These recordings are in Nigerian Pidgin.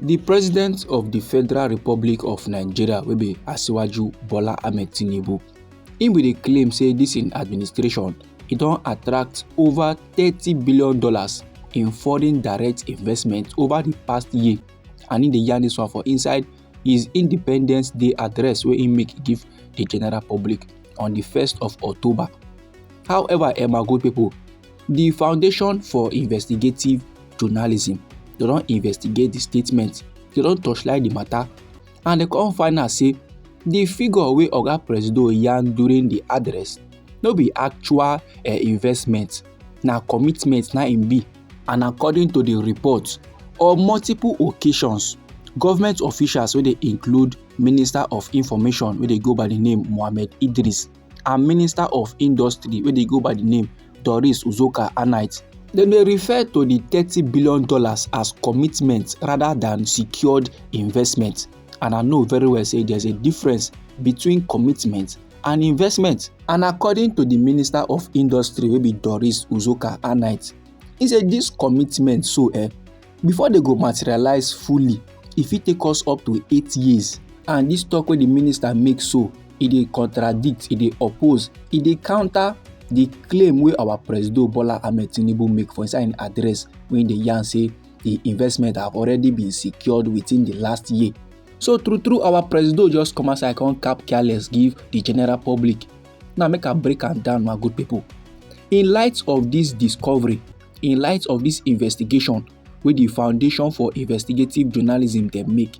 The President of the Federal Republic of Nigeria wey be Asiwaju Bola Ahmed Tinubu, im bin dey claim say dis im administration e don attract over $30 billion in foreign direct investment over the past year, and im dey yarn dis one for inside his Independence Day address wey im make give the general public on the 1st of October. However, my good people, the Foundation for Investigative Journalism, they don investigate the statement, they don torchlight the matter, and they come find out say the figure wey Oga Presido yarn during the address no be actual investment, na commitment na im be. And according to the report, on multiple occasions, government officials wey dey include Minister of Information wey dey go by the name Mohammed Idris and Minister of Industry wey dey go by the name Doris Uzoka Anait, dem dey refer to the $30 billion as commitment rather than secured investment. And I know very well say there's a difference between commitment and investment. And according to the Minister of Industry wey be Doris Uzoka Anait, he say this commitment so before they go materialize fully, e fit take us up to 8 years. And this talk wey the minister make so, e dey contradict, e dey oppose, e dey counter the claim wey our President Bola Ahmed Tinubu make for inside im address wey dey yarn say the investment have already been secured within the last year. So true our President just come outside come cap careless give the general public. Now make I break am down, my good people. In light of this discovery, in light of this investigation wey the Foundation for Investigative Journalism dem make,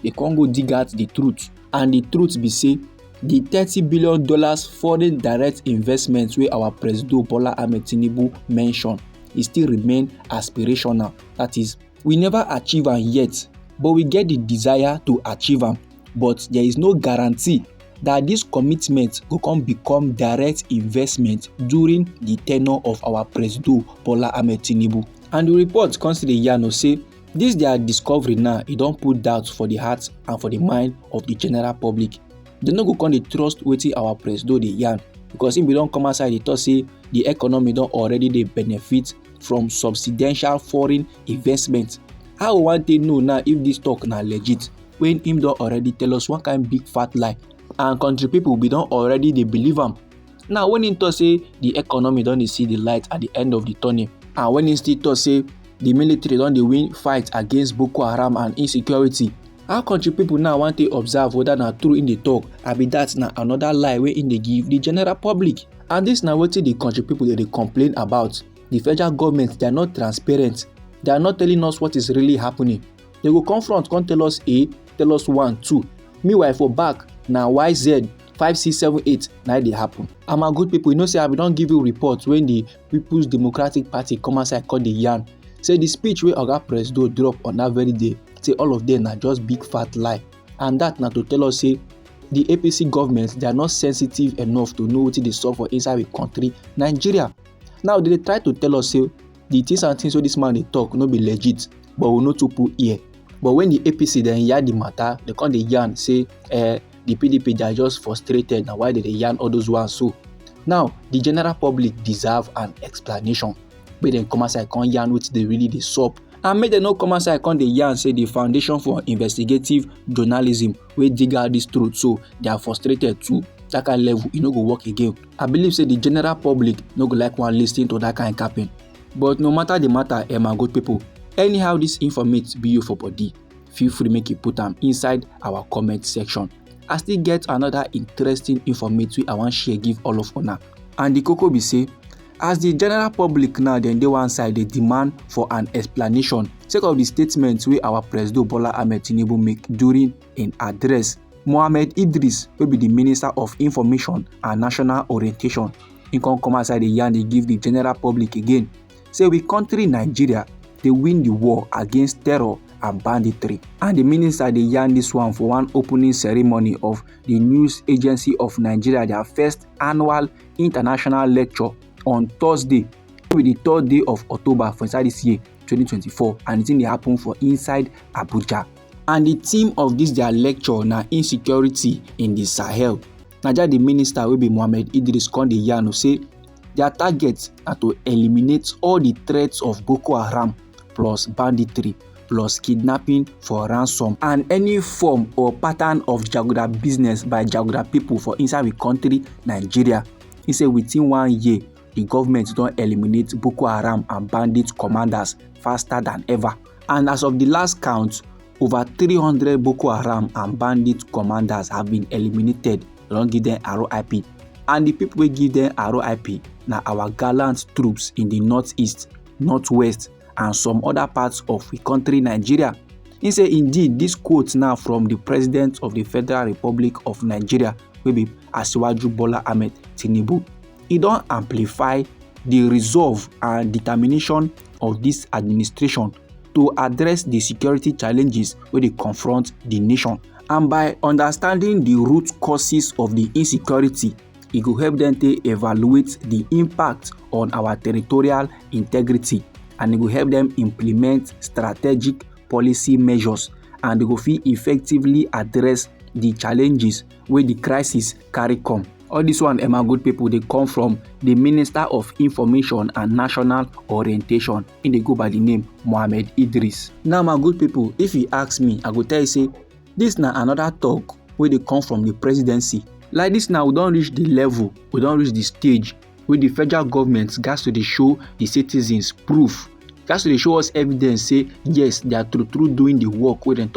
they come go dig out the truth, and the truth be say the $30 billion foreign direct investment wey our President Bola Ahmed Tinubu mention, e still remain aspirational. That is, we never achieve am yet, but we get the desire to achieve am. But there is no guarantee that this commitment go come become direct investment during the tenure of our President Bola Ahmed Tinubu. And the report comes to the yarn say this their discovery now, e don put doubt for the heart and for the mind of the general public. They no go come dey trust wetin our President dey yarn, because if we don come outside dey talk say the economy don already dey benefit from substantial foreign investment. How we wan take know now if this talk na legit when him don already tell us one kind big fat lie, and country people be don already dey believe am. Now when him talk say the economy don dey see the light at the end of the tunnel, and when him still talk say the military don dey win fight against Boko Haram and insecurity, how country people now want to observe whether na true in the talk, abi that na another lie wey in dey give the general public? And this na wetin the country people dey complain about. The federal government, they are not transparent. They are not telling us what is really happening. They go confront, come tell us A, tell us 1, 2. Meanwhile for back na YZ 5, 6, 7, 8 na dey happen. And my good people, you know say I don give you report when the People's Democratic Party come outside call the yarn, say the speech wey Oga Presido drop on that very day, say all of them na just big fat lie. And that na to tell us say the APC government, they are not sensitive enough to know wetin dey sup for inside the country Nigeria. Now they try to tell us say the things and things wey this man dey talk no be legit, but we no too put ear. But when the APC then yarn the matter, they come dey yarn say the PDP they are just frustrated, na why they yarn all those ones. So now the general public deserve an explanation. Make dem come outside come yarn wetin dey really dey sup, and make dem no come outside come dey yarn say the Foundation for Investigative Journalism wey dig out this truth, so they are frustrated too. That kind level, e no go work again. I believe say the general public no go like one lis ten to that kind capping. But no matter the matter, my good people, anyhow this informate be you for body, feel free make you put am inside our comment section. I still get another interesting informate wey I wan share give all of una. And the koko be say, as the general public now dem dey one side dey demand for an explanation sake of the statement wey our President Bola Ahmed Tinubu make during im address, Mohammed Idris wey be the Minister of Information and National Orientation, he come outside dey yarn dey give the general public again, say we country Nigeria dey win the war against terror and banditry. And the minister dey yarn this one for one opening ceremony of the News Agency of Nigeria, their first annual international lecture on Thursday, will be the 3rd day of October for inside this year 2024, and the thing dey happen for inside Abuja. And the theme of this their lecture na insecurity in the Sahel. Naija the minister will be Mohammed Idris come dey yarn say their target na to eliminate all the threats of Boko Haram plus banditry plus kidnapping for ransom and any form or pattern of jaguda business by jaguda people for inside the country Nigeria. He say within 1 year the government don eliminate Boko Haram and bandit commanders faster than ever. And as of the last count, over 300 Boko Haram and bandit commanders have been eliminated. They don't give them RIP. And the people wey give them RIP na our gallant troops in the northeast, northwest and some other parts of the country Nigeria. He say indeed this quote now from the President of the Federal Republic of Nigeria wey be Asiwaju Bola Ahmed Tinubu. E don amplify the resolve and determination of this administration to address the security challenges wey dey confront the nation. And by understanding the root causes of the insecurity, e go help them to evaluate the impact on our territorial integrity, and e go help them implement strategic policy measures, and they go fit effectively address the challenges wey the crisis carry come. All this one, my good people, they come from the Minister of Information and National Orientation. They go by the name Mohammed Idris. Now, my good people, if you ask me, I go tell you say this na another talk where they come from the presidency. Like this now, we don't reach the level, we don't reach the stage where the federal government got to show the citizens proof, got to show us evidence. Say yes, they are true doing the work where they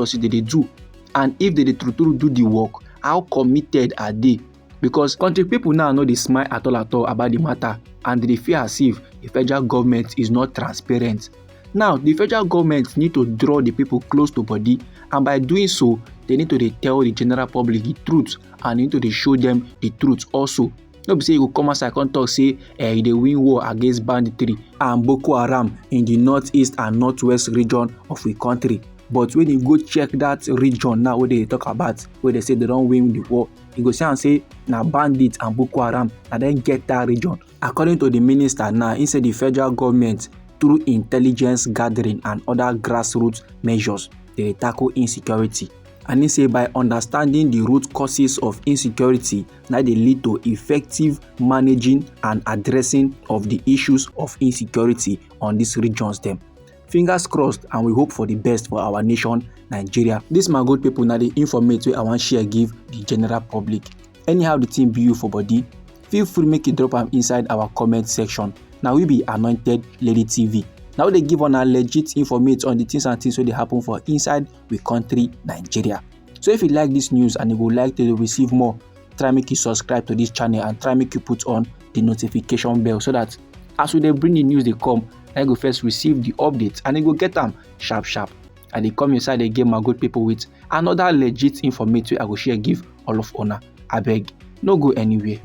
do, and if they true do the work, how committed are they? Because country people now know they smile at all about the matter, and they feel as if the federal government is not transparent. Now, the federal government need to draw the people close to body, and by doing so, they need to tell the general public the truth, and need to show them the truth also. No be say you go come outside and talk say they win war against banditry and Boko Haram in the northeast and northwest region of the country. But when you go check that region now where they talk about, where they say they don't win the war, you go see and say na bandits and Boko Haram and then get that region. According to the minister now, he said the federal government through intelligence gathering and other grassroots measures, they tackle insecurity. And he say by understanding the root causes of insecurity, now they lead to effective managing and addressing of the issues of insecurity on these regions them. Fingers crossed, and we hope for the best for our nation, Nigeria. This my good people, now the information I want share give the general public. Anyhow the thing be you for body, feel free to make a drop am inside our comment section. Now we be Anointed Lady TV. Now they give on a legit information on the things and things where they happen for inside the country Nigeria. So if you like this news and you would like to receive more, try make you subscribe to this channel and try make you put on the notification bell so that as we bring the news they come, I go first receive the updates and I go get them sharp. And they come inside again, my good people, with another legit information I go share give all of honor. I beg, no go anywhere.